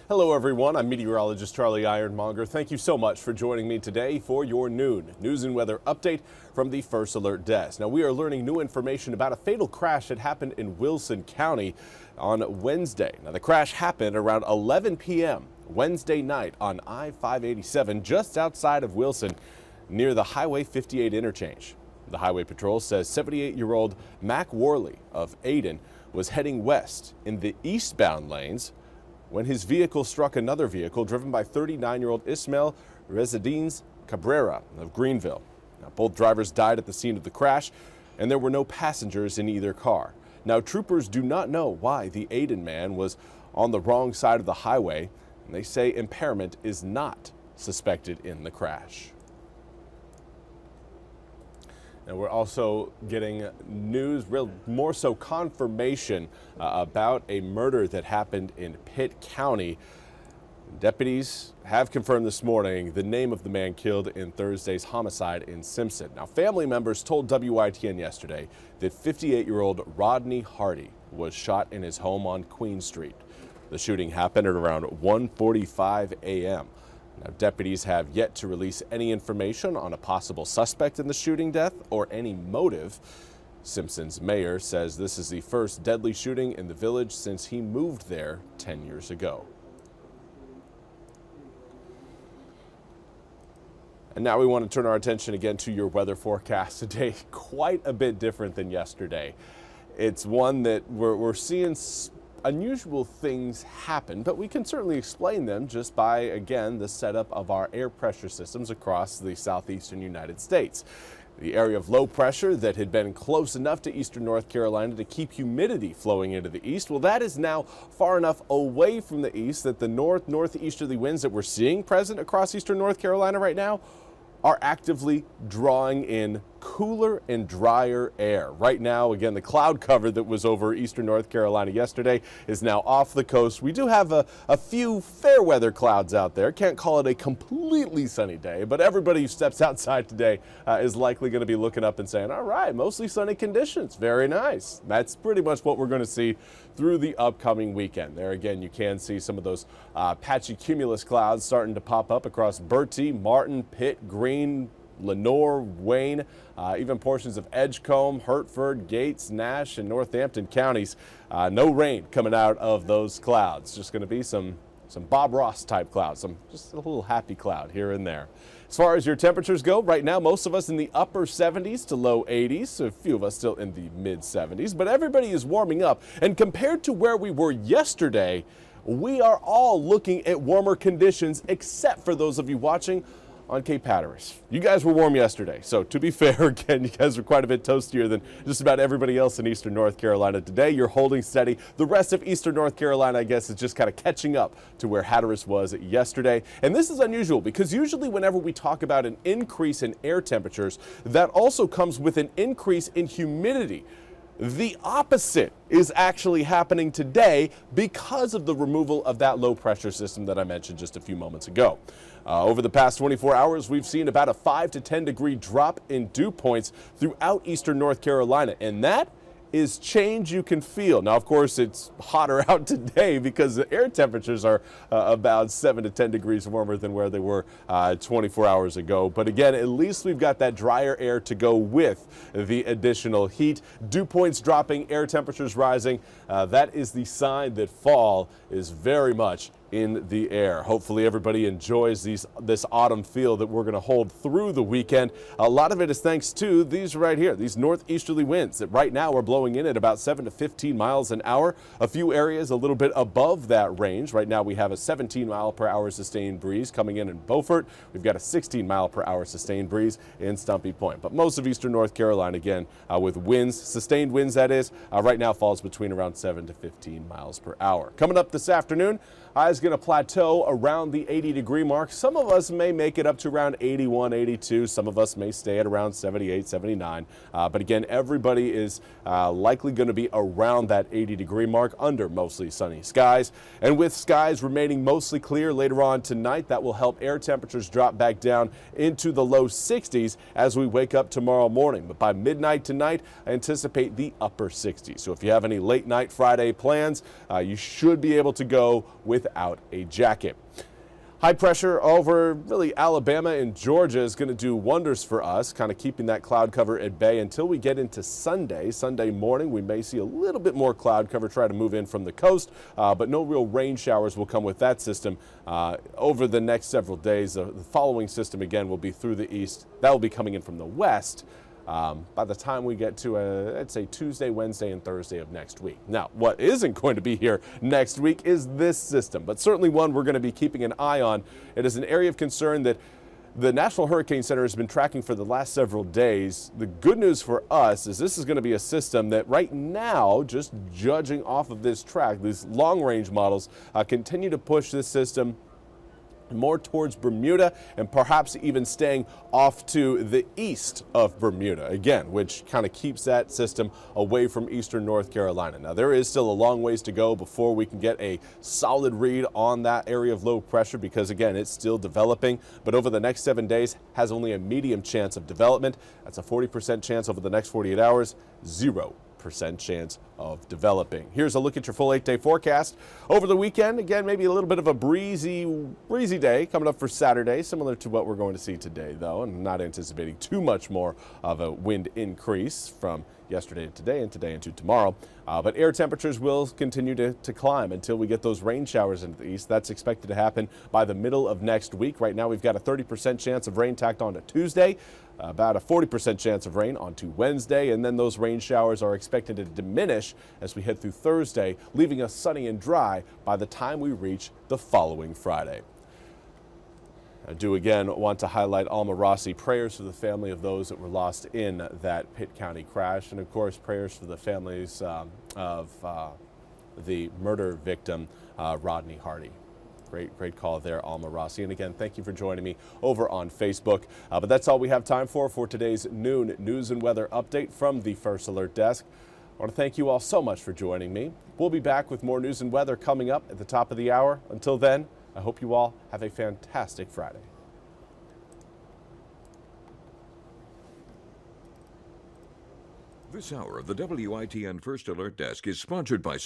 Hello everyone, I'm meteorologist Charlie Ironmonger. Thank you so much for joining me today for your noon news and weather update from the First Alert Desk. Now we are learning new information about a fatal crash that happened in Wilson County on Wednesday. Now the crash happened around 11 p.m. Wednesday night on I-587 just outside of Wilson near the Highway 58 interchange. The Highway Patrol says 78-year-old Mac Worley of Ayden was heading west in the eastbound lanes when his vehicle struck another vehicle driven by 39-year-old Ismael Residines Cabrera of Greenville. Now, both drivers died at the scene of the crash, and there were no passengers in either car. Now, troopers do not know why the Ayden man was on the wrong side of the highway, and they say impairment is not suspected in the crash. And we're also getting news, more so confirmation about a murder that happened in Pitt County. Deputies have confirmed this morning the name of the man killed in Thursday's homicide in Simpson. Now, family members told WITN yesterday that 58-year-old Rodney Hardy was shot in his home on Queen Street. The shooting happened at around 1:45 a.m. Now, deputies have yet to release any information on a possible suspect in the shooting death or any motive. Simpson's mayor says this is the first deadly shooting in the village since he moved there 10 years ago. And now we want to turn our attention again to your weather forecast today. Quite a bit different than yesterday. It's one that we're seeing unusual things happen, but we can certainly explain them just by, again, the setup of our air pressure systems across the southeastern United States. The area of low pressure that had been close enough to eastern North Carolina to keep humidity flowing into the east, well, that is now far enough away from the east that the northeasterly winds that we're seeing present across eastern North Carolina right now are actively drawing in cooler and drier air. Right now, again, the cloud cover that was over eastern North Carolina yesterday is now off the coast. We do have a few fair weather clouds out there. Can't call it a completely sunny day, but everybody who steps outside today is likely going to be looking up and saying, all right, mostly sunny conditions. Very nice. That's pretty much what we're going to see through the upcoming weekend. There again, you can see some of those patchy cumulus clouds starting to pop up across Bertie, Martin, Pitt, Greene, Lenoir, Wayne, even portions of Edgecombe, Hertford, Gates, Nash, and Northampton counties. No rain coming out of those clouds. Just going to be some Bob Ross type clouds, just a little happy cloud here and there. As far as your temperatures go, right now most of us in the upper 70s to low 80s, so a few of us still in the mid 70s, but everybody is warming up. And compared to where we were yesterday, we are all looking at warmer conditions except for those of you watching on Cape Hatteras. You guys were warm yesterday, so to be fair, again, you guys were quite a bit toastier than just about everybody else in eastern North Carolina today. You're holding steady. The rest of eastern North Carolina, I guess, is just kind of catching up to where Hatteras was yesterday. And this is unusual because usually whenever we talk about an increase in air temperatures, that also comes with an increase in humidity. The opposite is actually happening today because of the removal of that low pressure system that I mentioned just a few moments ago. Over the past 24 hours, we've seen about a 5 to 10 degree drop in dew points throughout eastern North Carolina, and that is change you can feel. Now, of course, it's hotter out today because the air temperatures are about 7 to 10 degrees warmer than where they were 24 hours ago. But again, at least we've got that drier air to go with the additional heat. Dew points dropping, air temperatures rising. That is the sign that fall is very much in the air. Hopefully everybody enjoys this autumn feel that we're going to hold through the weekend. A lot of it is thanks to these right here, these northeasterly winds that right now are blowing in at about 7 to 15 miles an hour. A few areas a little bit above that range. Right now we have a 17 mile per hour sustained breeze coming in Beaufort. We've got a 16 mile per hour sustained breeze in Stumpy Point. But most of eastern North Carolina, again, with winds, sustained winds that is, right now falls between around 7 to 15 miles per hour. Coming up this afternoon, high's going to plateau around the 80-degree mark. Some of us may make it up to around 81, 82. Some of us may stay at around 78, 79. But again, everybody is likely going to be around that 80-degree mark under mostly sunny skies. And with skies remaining mostly clear later on tonight, that will help air temperatures drop back down into the low 60s as we wake up tomorrow morning. But by midnight tonight, I anticipate the upper 60s. So if you have any late night Friday plans, you should be able to go with without a jacket. High pressure over really Alabama and Georgia is going to do wonders for us, kind of keeping that cloud cover at bay until we get into Sunday. Sunday morning, we may see a little bit more cloud cover try to move in from the coast, but no real rain showers will come with that system over the next several days. The following system, again, will be through the east. That will be coming in from the west. By the time we get to, I'd say, Tuesday, Wednesday, and Thursday of next week. Now, what isn't going to be here next week is this system, but certainly one we're going to be keeping an eye on. It is an area of concern that the National Hurricane Center has been tracking for the last several days. The good news for us is this is going to be a system that right now, just judging off of this track, these long-range models continue to push this system more towards Bermuda and perhaps even staying off to the east of Bermuda, again, which kind of keeps that system away from eastern North Carolina. Now, there is still a long ways to go before we can get a solid read on that area of low pressure because, again, it's still developing, but over the next 7 days has only a medium chance of development. That's a 40% chance over the next 48 hours, 0% chance of developing. Here's a look at your full 8-day forecast. Over the weekend, again, maybe a little bit of a breezy day coming up for Saturday, similar to what we're going to see today, though, and not anticipating too much more of a wind increase from yesterday to today and today into tomorrow. But air temperatures will continue to climb until we get those rain showers into the east. That's expected to happen by the middle of next week. Right now, we've got a 30% chance of rain tacked on to Tuesday, about a 40% chance of rain onto Wednesday, and then those rain showers are expected to diminish as we head through Thursday, leaving us sunny and dry by the time we reach the following Friday. I do again want to highlight Alma Rossi, prayers for the family of those that were lost in that Pitt County crash, and of course prayers for the families of the murder victim, Rodney Hardy. Great call there, Alma Rossi. And again, thank you for joining me over on Facebook. But that's all we have time for today's noon news and weather update from the First Alert Desk. I want to thank you all so much for joining me. We'll be back with more news and weather coming up at the top of the hour. Until then, I hope you all have a fantastic Friday. This hour of the WITN First Alert Desk is sponsored by